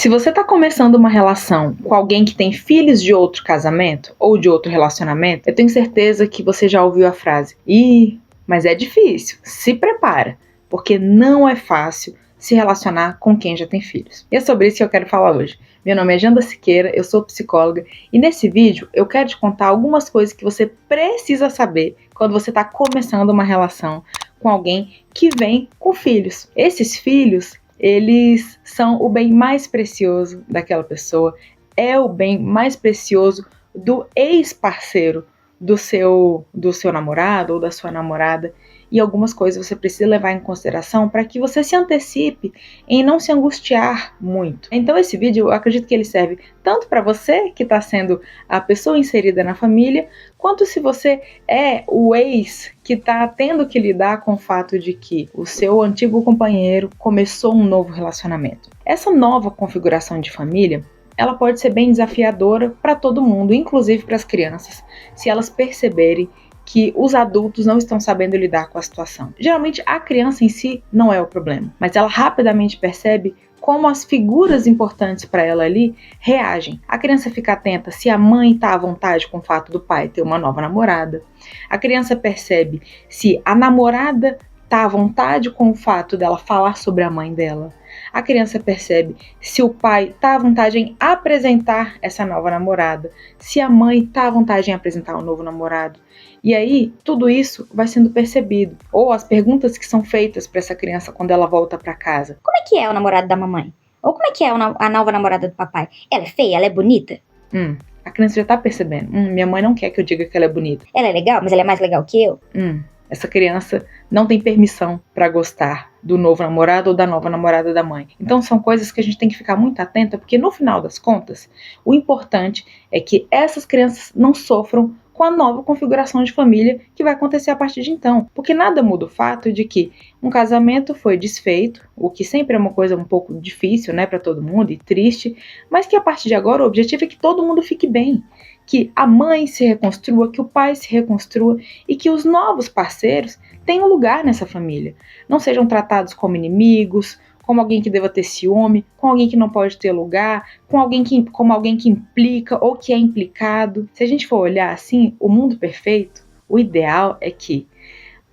Se você está começando uma relação com alguém que tem filhos de outro casamento ou de outro relacionamento, eu tenho certeza que você já ouviu a frase: mas é difícil, se prepara, porque não é fácil se relacionar com quem já tem filhos. E é sobre isso que eu quero falar hoje. Meu nome é Janda Siqueira, eu sou psicóloga e nesse vídeo eu quero te contar algumas coisas que você precisa saber quando você está começando uma relação com alguém que vem com filhos. Esses filhos, eles são o bem mais precioso daquela pessoa, é o bem mais precioso do ex-parceiro do seu namorado ou da sua namorada, e algumas coisas você precisa levar em consideração para que você se antecipe em não se angustiar muito. Então esse vídeo, eu acredito que ele serve tanto para você que está sendo a pessoa inserida na família, quanto se você é o ex que está tendo que lidar com o fato de que o seu antigo companheiro começou um novo relacionamento. Essa nova configuração de família, ela pode ser bem desafiadora para todo mundo, inclusive para as crianças, se elas perceberem que os adultos não estão sabendo lidar com a situação. Geralmente a criança em si não é o problema, mas ela rapidamente percebe como as figuras importantes para ela ali reagem. A criança fica atenta se a mãe está à vontade com o fato do pai ter uma nova namorada. A criança percebe se a namorada está à vontade com o fato dela falar sobre a mãe dela. A criança percebe se o pai está à vontade em apresentar essa nova namorada, se a mãe está à vontade em apresentar um novo namorado. E aí, tudo isso vai sendo percebido. Ou as perguntas que são feitas para essa criança quando ela volta para casa. Como é que é o namorado da mamãe? Ou como é que é a nova namorada do papai? Ela é feia? Ela é bonita? A criança já está percebendo. Minha mãe não quer que eu diga que ela é bonita. Ela é legal, mas ela é mais legal que eu? Essa criança não tem permissão para gostar do novo namorado ou da nova namorada da mãe. Então são coisas que a gente tem que ficar muito atenta, porque no final das contas, o importante é que essas crianças não sofram com a nova configuração de família que vai acontecer a partir de então. Porque nada muda o fato de que um casamento foi desfeito, o que sempre é uma coisa um pouco difícil, né, para todo mundo e triste, mas que a partir de agora o objetivo é que todo mundo fique bem. Que a mãe se reconstrua, que o pai se reconstrua e que os novos parceiros tenham lugar nessa família. Não sejam tratados como inimigos, como alguém que deva ter ciúme, com alguém que não pode ter lugar, como alguém que implica ou que é implicado. Se a gente for olhar assim, o mundo perfeito, o ideal é que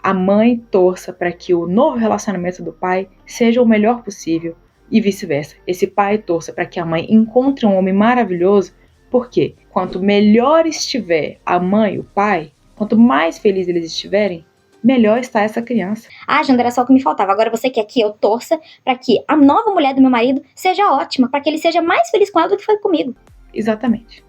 a mãe torça para que o novo relacionamento do pai seja o melhor possível e vice-versa. Esse pai torça para que a mãe encontre um homem maravilhoso. Por quê? Quanto melhor estiver a mãe e o pai, quanto mais felizes eles estiverem, melhor está essa criança. Janda, era só o que me faltava. Agora você quer que eu torça para que a nova mulher do meu marido seja ótima, para que ele seja mais feliz com ela do que foi comigo. Exatamente.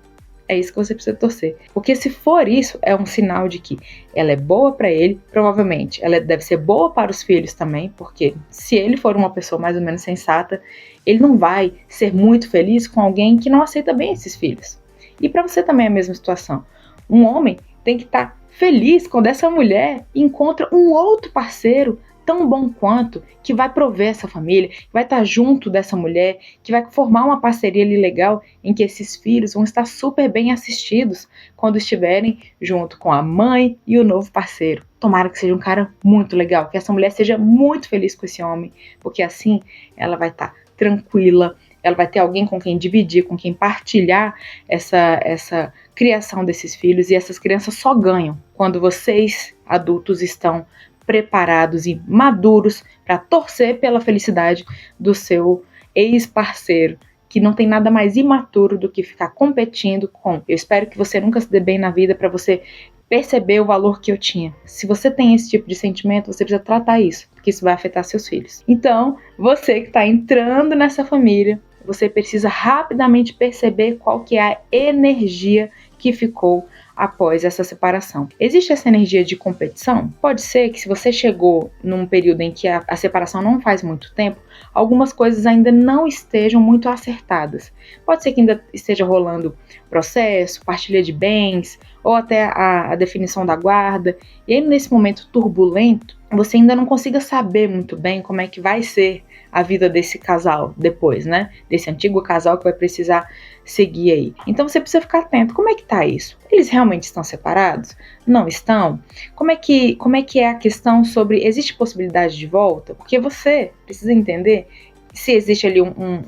É isso que você precisa torcer. Porque se for isso, é um sinal de que ela é boa para ele, provavelmente ela deve ser boa para os filhos também, porque se ele for uma pessoa mais ou menos sensata, ele não vai ser muito feliz com alguém que não aceita bem esses filhos. E para você também é a mesma situação. Um homem tem que estar feliz quando essa mulher encontra um outro parceiro tão bom quanto, que vai prover essa família, que vai estar junto dessa mulher, que vai formar uma parceria ali legal em que esses filhos vão estar super bem assistidos quando estiverem junto com a mãe e o novo parceiro. Tomara que seja um cara muito legal, que essa mulher seja muito feliz com esse homem, porque assim ela vai estar tranquila, ela vai ter alguém com quem dividir, com quem partilhar essa criação desses filhos, e essas crianças só ganham quando vocês, adultos, estão preparados e maduros para torcer pela felicidade do seu ex-parceiro, que não tem nada mais imaturo do que ficar competindo com. Eu espero que você nunca se dê bem na vida para você perceber o valor que eu tinha. Se você tem esse tipo de sentimento, você precisa tratar isso, porque isso vai afetar seus filhos. Então, você que está entrando nessa família, você precisa rapidamente perceber qual que é a energia que ficou após essa separação. Existe essa energia de competição? Pode ser que se você chegou num período em que a separação não faz muito tempo, algumas coisas ainda não estejam muito acertadas. Pode ser que ainda esteja rolando processo, partilha de bens, ou até a definição da guarda, e aí nesse momento turbulento, você ainda não consiga saber muito bem como é que vai ser a vida desse casal depois, né? Desse antigo casal que vai precisar seguir aí. Então você precisa ficar atento. Como é que tá isso? Eles realmente estão separados? Não estão? Como é que é a questão sobre existe possibilidade de volta? Porque você precisa entender se existe ali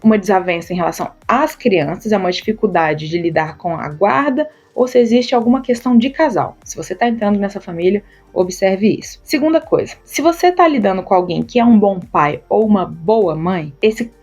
uma desavença em relação às crianças, é uma dificuldade de lidar com a guarda, ou se existe alguma questão de casal. Se você está entrando nessa família, observe isso. Segunda coisa, se você está lidando com alguém que é um bom pai ou uma boa mãe,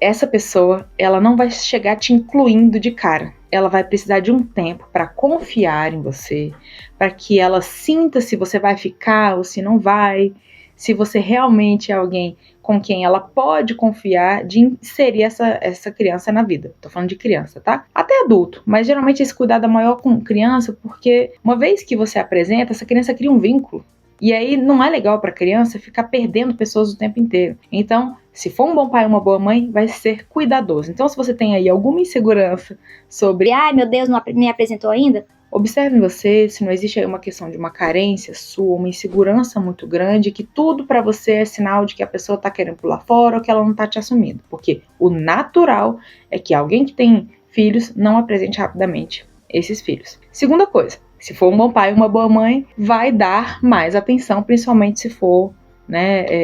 essa pessoa ela não vai chegar te incluindo de cara. Ela vai precisar de um tempo para confiar em você, para que ela sinta se você vai ficar ou se não vai, se você realmente é alguém com quem ela pode confiar de inserir essa criança na vida. Tô falando de criança, tá? Até adulto, mas geralmente esse cuidado é maior com criança, porque uma vez que você apresenta, essa criança cria um vínculo. E aí não é legal para a criança ficar perdendo pessoas o tempo inteiro. Então, se for um bom pai ou uma boa mãe, vai ser cuidadoso. Então, se você tem aí alguma insegurança sobre Ai, meu Deus, não me apresentou ainda? observe em você se não existe aí uma questão de uma carência sua, uma insegurança muito grande, que tudo para você é sinal de que a pessoa está querendo pular fora ou que ela não está te assumindo. Porque o natural é que alguém que tem filhos não apresente rapidamente esses filhos. Segunda coisa, se for um bom pai ou uma boa mãe, vai dar mais atenção, principalmente se for,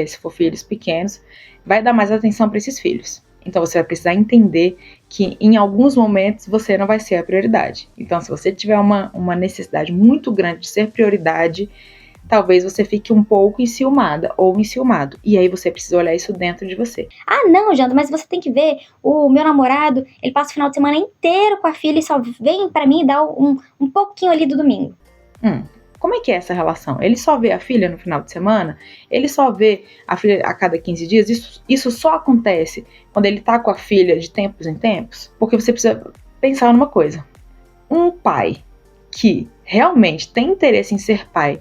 se for filhos pequenos, vai dar mais atenção para esses filhos. Então você vai precisar entender que em alguns momentos você não vai ser a prioridade. Então se você tiver uma necessidade muito grande de ser prioridade, talvez você fique um pouco enciumada ou enciumado. E aí você precisa olhar isso dentro de você. Ah, não, Janda, mas você tem que ver, o meu namorado, ele passa o final de semana inteiro com a filha e só vem pra mim dar um pouquinho ali do domingo. Como é que é essa relação? Ele só vê a filha no final de semana? Ele só vê a filha a cada 15 dias? Isso só acontece quando ele tá com a filha de tempos em tempos? Porque você precisa pensar numa coisa. Um pai que realmente tem interesse em ser pai,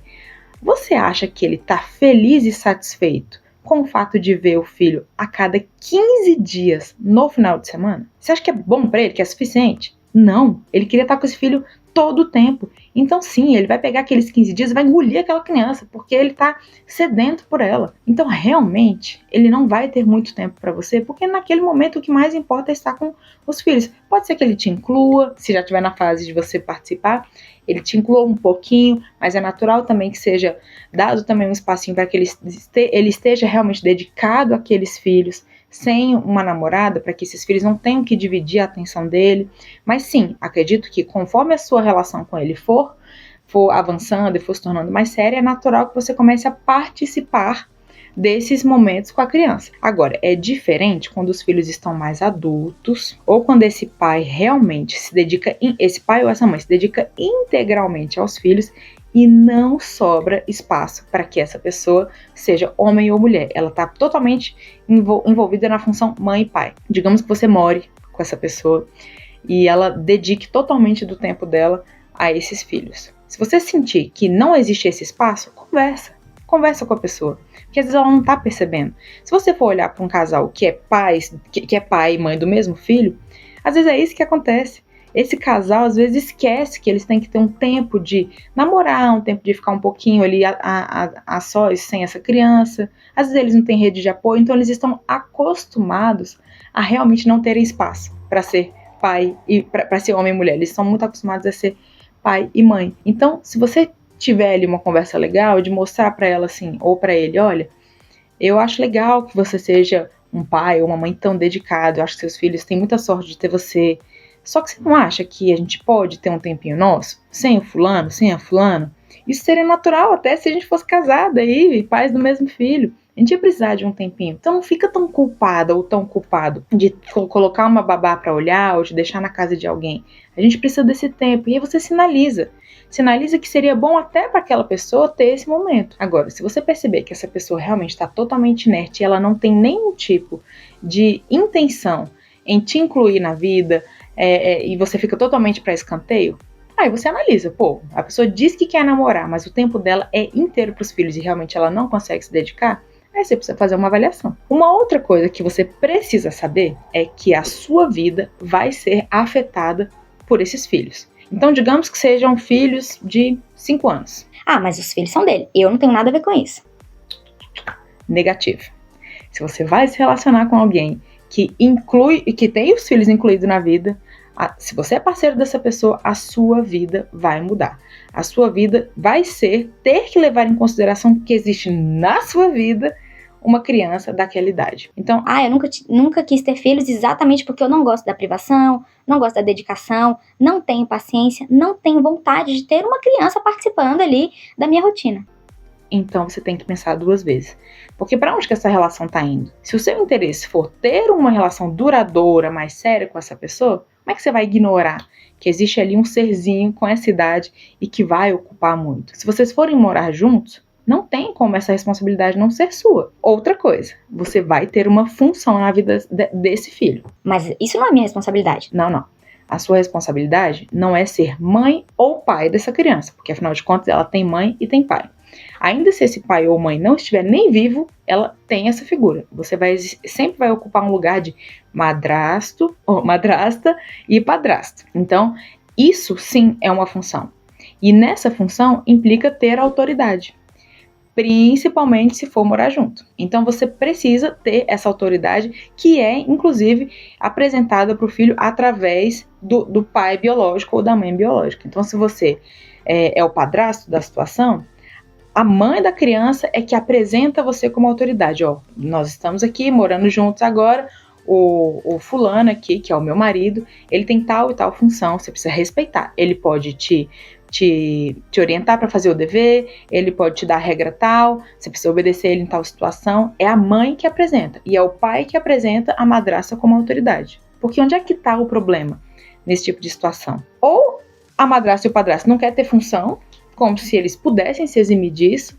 você acha que ele tá feliz e satisfeito com o fato de ver o filho a cada 15 dias no final de semana? Você acha que é bom pra ele, que é suficiente? Não, ele queria estar com esse filho todo o tempo. Então sim, ele vai pegar aqueles 15 dias e vai engolir aquela criança, porque ele tá sedento por ela. Então realmente, ele não vai ter muito tempo para você, porque naquele momento o que mais importa é estar com os filhos. Pode ser que ele te inclua, se já estiver na fase de você participar, ele te inclua um pouquinho, mas é natural também que seja dado também um espacinho para que ele esteja realmente dedicado àqueles filhos, sem uma namorada, para que esses filhos não tenham que dividir a atenção dele. Mas sim, acredito que conforme a sua relação com ele for avançando e for se tornando mais séria, é natural que você comece a participar desses momentos com a criança. Agora, é diferente quando os filhos estão mais adultos ou quando esse pai realmente se dedica, esse pai ou essa mãe se dedica integralmente aos filhos e não sobra espaço para que essa pessoa seja homem ou mulher. Ela está totalmente envolvida na função mãe e pai. Digamos que você more com essa pessoa e ela dedique totalmente do tempo dela a esses filhos. Se você sentir que não existe esse espaço, conversa com a pessoa, porque às vezes ela não está percebendo. Se você for olhar para um casal que é pai e mãe do mesmo filho, às vezes é isso que acontece. Esse casal às vezes esquece que eles têm que ter um tempo de namorar, um tempo de ficar um pouquinho ali a sós sem essa criança. Às vezes eles não têm rede de apoio, então eles estão acostumados a realmente não terem espaço para ser pai e para ser homem e mulher. Eles são muito acostumados a ser pai e mãe. Então, se você tiver ali uma conversa legal, de mostrar para ela assim, ou para ele, olha, eu acho legal que você seja um pai ou uma mãe tão dedicado, eu acho que seus filhos têm muita sorte de ter você. Só que você não acha que a gente pode ter um tempinho nosso, sem o fulano, sem a fulana? Isso seria natural até se a gente fosse casado aí, pais do mesmo filho. A gente ia precisar de um tempinho. Então não fica tão culpada ou tão culpado de colocar uma babá para olhar ou de deixar na casa de alguém. A gente precisa desse tempo. E aí você sinaliza. Sinaliza que seria bom até para aquela pessoa ter esse momento. Agora, se você perceber que essa pessoa realmente está totalmente inerte e ela não tem nenhum tipo de intenção em te incluir na vida, e você fica totalmente para escanteio, aí você analisa, a pessoa diz que quer namorar, mas o tempo dela é inteiro para os filhos e realmente ela não consegue se dedicar, aí você precisa fazer uma avaliação. Uma outra coisa que você precisa saber é que a sua vida vai ser afetada por esses filhos. Então, digamos que sejam filhos de 5 anos. Ah, mas os filhos são dele, eu não tenho nada a ver com isso. Negativo. Se você vai se relacionar com alguém que tem os filhos incluídos na vida, se você é parceiro dessa pessoa, a sua vida vai mudar. A sua vida vai ter que levar em consideração que existe na sua vida uma criança daquela idade. Então, eu nunca quis ter filhos exatamente porque eu não gosto da privação, não gosto da dedicação, não tenho paciência, não tenho vontade de ter uma criança participando ali da minha rotina. Então você tem que pensar 2 vezes. Porque para onde que essa relação está indo? Se o seu interesse for ter uma relação duradoura, mais séria com essa pessoa, como é que você vai ignorar que existe ali um serzinho com essa idade e que vai ocupar muito? Se vocês forem morar juntos, não tem como essa responsabilidade não ser sua. Outra coisa, você vai ter uma função na vida desse filho. Mas isso não é minha responsabilidade. Não. A sua responsabilidade não é ser mãe ou pai dessa criança, porque afinal de contas ela tem mãe e tem pai. Ainda se esse pai ou mãe não estiver nem vivo, ela tem essa figura. Você sempre vai ocupar um lugar de madrasto, ou madrasta e padrasto. Então, isso sim é uma função. E nessa função implica ter autoridade, principalmente se for morar junto. Então você precisa ter essa autoridade, que é inclusive apresentada para o filho através do pai biológico ou da mãe biológica. Então, se você é o padrasto da situação, a mãe da criança é que apresenta você como autoridade. Ó, nós estamos aqui morando juntos agora, o fulano aqui, que é o meu marido, ele tem tal e tal função, você precisa respeitar. Ele pode te orientar para fazer o dever, ele pode te dar a regra tal, você precisa obedecer ele em tal situação. É a mãe que apresenta e é o pai que apresenta a madrasta como autoridade. Porque onde é que está o problema nesse tipo de situação? Ou a madrasta e o padrasto não querem ter função, como se eles pudessem se eximir disso,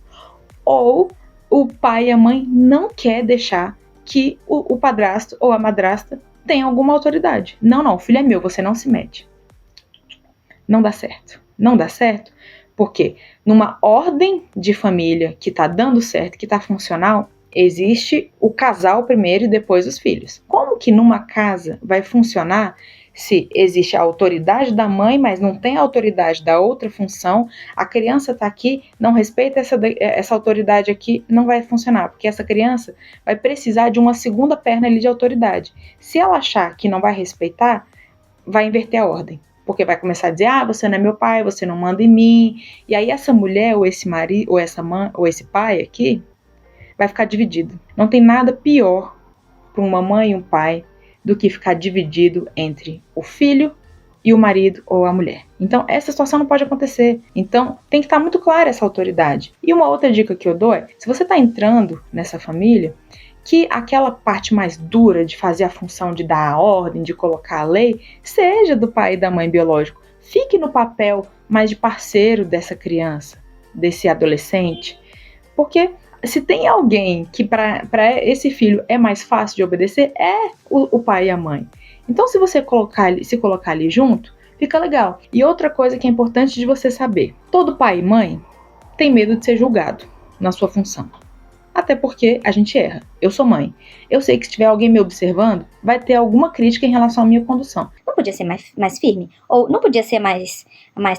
ou o pai e a mãe não quer deixar que o padrasto ou a madrasta tenha alguma autoridade. Não, o filho é meu, você não se mete. Não dá certo. Não dá certo porque numa ordem de família que tá dando certo, que tá funcional, existe o casal primeiro e depois os filhos. Como que numa casa vai funcionar se existe a autoridade da mãe, mas não tem a autoridade da outra função? A criança está aqui, não respeita essa autoridade aqui, não vai funcionar, porque essa criança vai precisar de uma segunda perna ali de autoridade. Se ela achar que não vai respeitar, vai inverter a ordem, porque vai começar a dizer, você não é meu pai, você não manda em mim, e aí essa mulher, ou esse marido, ou essa mãe, ou esse pai aqui, vai ficar dividido. Não tem nada pior para uma mãe e um pai do que ficar dividido entre o filho e o marido ou a mulher. Então, essa situação não pode acontecer. Então, tem que estar muito clara essa autoridade. E uma outra dica que eu dou é, se você está entrando nessa família, que aquela parte mais dura de fazer a função de dar a ordem, de colocar a lei, seja do pai e da mãe biológico. Fique no papel mais de parceiro dessa criança, desse adolescente, porque se tem alguém que para esse filho é mais fácil de obedecer, é o pai e a mãe. Então, se você se colocar ali junto, fica legal. E outra coisa que é importante de você saber, todo pai e mãe tem medo de ser julgado na sua função. Até porque a gente erra. Eu sou mãe. Eu sei que se tiver alguém me observando, vai ter alguma crítica em relação à minha condução. Não podia ser mais firme? Ou não podia ser mais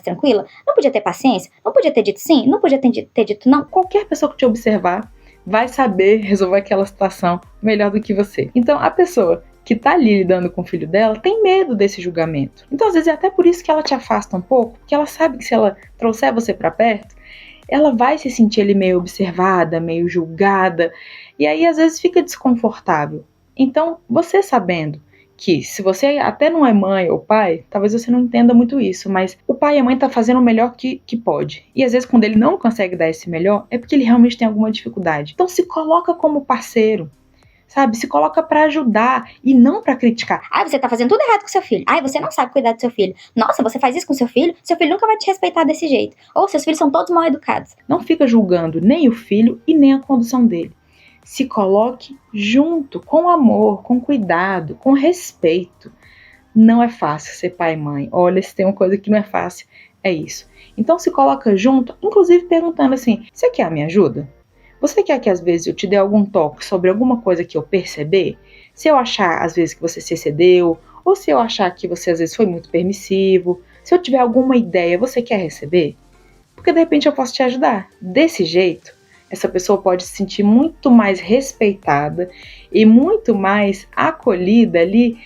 tranquila? Não podia ter paciência? Não podia ter dito sim? Não podia ter dito não? Qualquer pessoa que te observar vai saber resolver aquela situação melhor do que você. Então, a pessoa que tá ali lidando com o filho dela tem medo desse julgamento. Então, às vezes, é até por isso que ela te afasta um pouco, porque ela sabe que se ela trouxer você pra perto, ela vai se sentir ali meio observada, meio julgada, e aí às vezes fica desconfortável. Então, você sabendo que se você até não é mãe ou pai, talvez você não entenda muito isso, mas o pai e a mãe tá fazendo o melhor que pode. E às vezes quando ele não consegue dar esse melhor, é porque ele realmente tem alguma dificuldade. Então se coloca como parceiro, sabe? Se coloca pra ajudar e não pra criticar. Você tá fazendo tudo errado com seu filho. Você não sabe cuidar do seu filho. Nossa, você faz isso com seu filho nunca vai te respeitar desse jeito. Ou seus filhos são todos mal educados. Não fica julgando nem o filho e nem a condução dele. Se coloque junto, com amor, com cuidado, com respeito. Não é fácil ser pai e mãe. Olha, se tem uma coisa que não é fácil, é isso. Então se coloca junto, inclusive perguntando assim, você quer a minha ajuda? Você quer que às vezes eu te dê algum toque sobre alguma coisa que eu perceber? Se eu achar às vezes que você se excedeu, ou se eu achar que você às vezes foi muito permissivo, se eu tiver alguma ideia, você quer receber? Porque de repente eu posso te ajudar. Desse jeito, essa pessoa pode se sentir muito mais respeitada e muito mais acolhida ali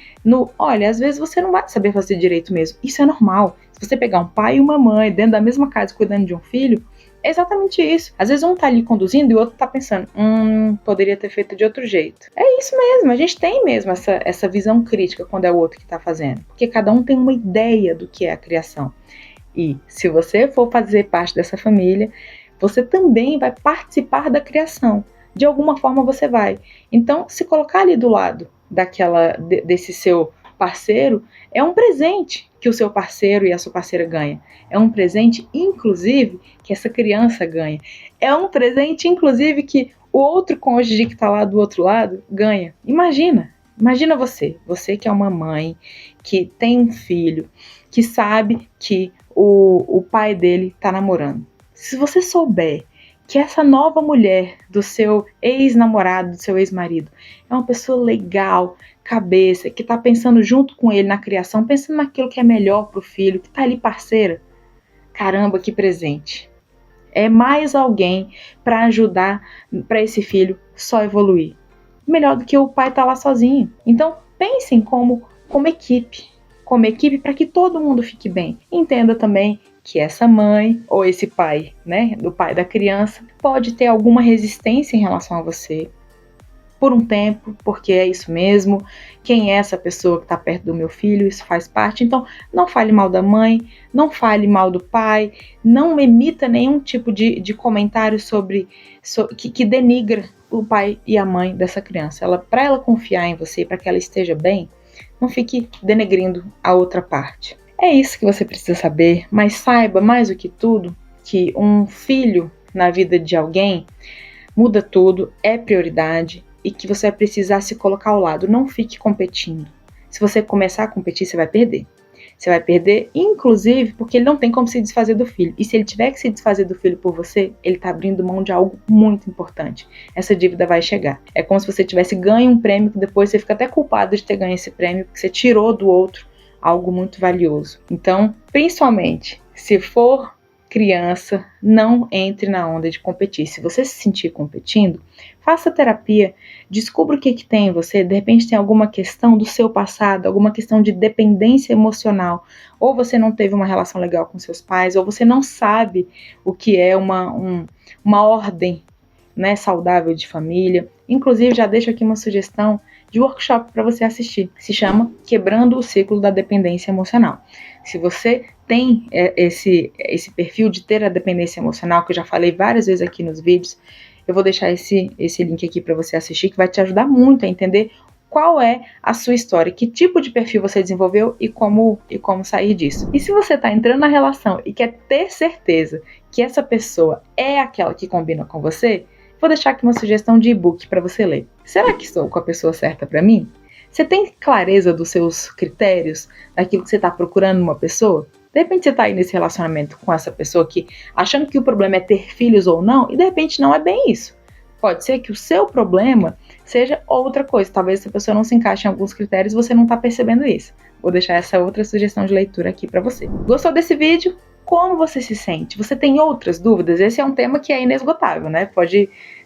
olha, às vezes você não vai saber fazer direito mesmo. Isso é normal. Se você pegar um pai e uma mãe dentro da mesma casa cuidando de um filho, É exatamente isso. Às vezes um tá ali conduzindo e o outro tá pensando, poderia ter feito de outro jeito. É isso mesmo, a gente tem mesmo essa visão crítica quando é o outro que tá fazendo. Porque cada um tem uma ideia do que é a criação. E se você for fazer parte dessa família, você também vai participar da criação. De alguma forma você vai. Então, se colocar ali do lado desse seu parceiro, é um presente que o seu parceiro e a sua parceira ganham. É um presente, inclusive, que essa criança ganha. É um presente, inclusive, que o outro cônjuge que está lá do outro lado ganha. Imagina você que é uma mãe, que tem um filho, que sabe que o pai dele está namorando. Se você souber que essa nova mulher do seu ex-namorado, do seu ex-marido, é uma pessoa legal, cabeça, que está pensando junto com ele na criação, pensando naquilo que é melhor para o filho, que está ali parceira, caramba, que presente. É mais alguém para ajudar para esse filho só evoluir. Melhor do que o pai estar lá sozinho. Então, pensem como equipe para que todo mundo fique bem. Entenda também que essa mãe ou esse pai, né, do pai da criança, pode ter alguma resistência em relação a você por um tempo, porque é isso mesmo. Quem é essa pessoa que está perto do meu filho? Isso faz parte. Então, não fale mal da mãe, não fale mal do pai, não emita nenhum tipo de comentário que denigra o pai e a mãe dessa criança. Para ela confiar em você, para que ela esteja bem, não fique denegrindo a outra parte. É isso que você precisa saber, mas saiba mais do que tudo que um filho na vida de alguém muda tudo, é prioridade e que você vai precisar se colocar ao lado. Não fique competindo. Se você começar a competir, você vai perder. Você vai perder, inclusive, porque ele não tem como se desfazer do filho. E se ele tiver que se desfazer do filho por você, ele está abrindo mão de algo muito importante. Essa dívida vai chegar. É como se você tivesse ganho um prêmio que depois você fica até culpado de ter ganho esse prêmio, porque você tirou do outro algo muito valioso. Então, principalmente, se for criança, não entre na onda de competir. Se você se sentir competindo, faça terapia, descubra o que tem em você. De repente tem alguma questão do seu passado, alguma questão de dependência emocional, ou você não teve uma relação legal com seus pais, ou você não sabe o que é uma ordem, né, saudável de família. Inclusive, já deixo aqui uma sugestão de workshop para você assistir. Se chama Quebrando o Ciclo da Dependência Emocional. Se você tem esse perfil de ter a dependência emocional, que eu já falei várias vezes aqui nos vídeos, eu vou deixar esse link aqui para você assistir, que vai te ajudar muito a entender qual é a sua história, que tipo de perfil você desenvolveu e como sair disso. E se você está entrando na relação e quer ter certeza que essa pessoa é aquela que combina com você, vou deixar aqui uma sugestão de e-book para você ler. Será que estou com a pessoa certa para mim? Você tem clareza dos seus critérios, daquilo que você está procurando numa pessoa? De repente você está aí nesse relacionamento com essa pessoa que achando que o problema é ter filhos ou não, e de repente não é bem isso. Pode ser que o seu problema seja outra coisa. Talvez essa pessoa não se encaixe em alguns critérios e você não está percebendo isso. Vou deixar essa outra sugestão de leitura aqui para você. Gostou desse vídeo? Como você se sente? Você tem outras dúvidas? Esse é um tema que é inesgotável, né?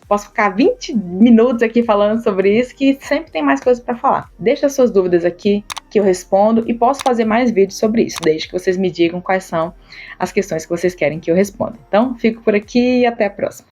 Posso ficar 20 minutos aqui falando sobre isso, que sempre tem mais coisas para falar. Deixa suas dúvidas aqui que eu respondo e posso fazer mais vídeos sobre isso, desde que vocês me digam quais são as questões que vocês querem que eu responda. Então, fico por aqui e até a próxima.